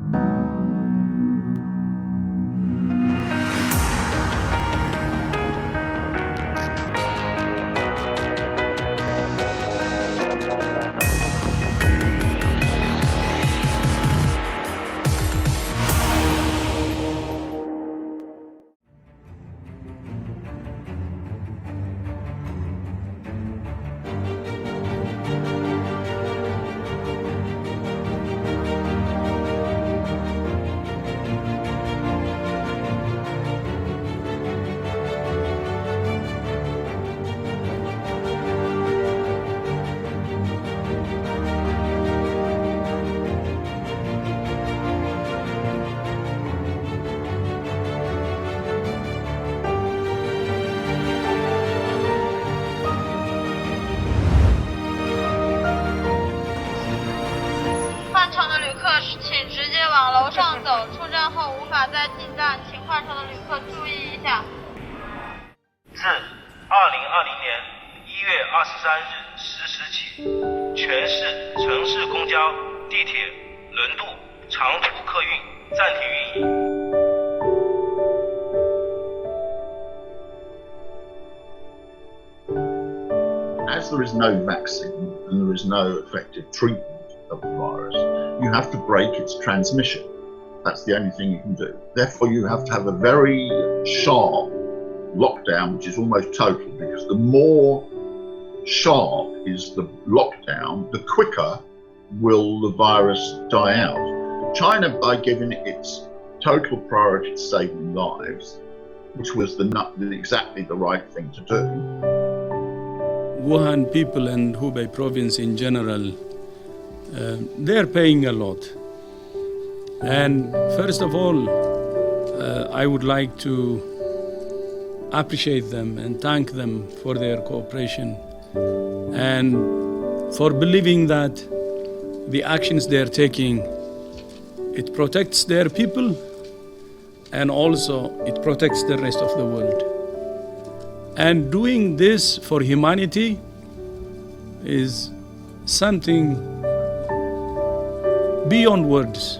自2020年1月23日10时起，全市城市公交、地铁、轮渡、长途客运暂停运营。As there is no vaccine and there is no effective treatment of the virus, you have to break its transmission. That's the only thing you can do. Therefore, you have to have a very sharp lockdown, which is almost total, because the more sharp is the lockdown, the quicker will the virus die out. China, by giving it its total priority to saving lives, which was exactly the right thing to do. Wuhan people and Hubei province in general, they're paying a lot. And first of all, I would like to appreciate them and thank them for their cooperation and for believing that the actions they're taking, it protects their people and also it protects the rest of the world. And doing this for humanity is something beyond words.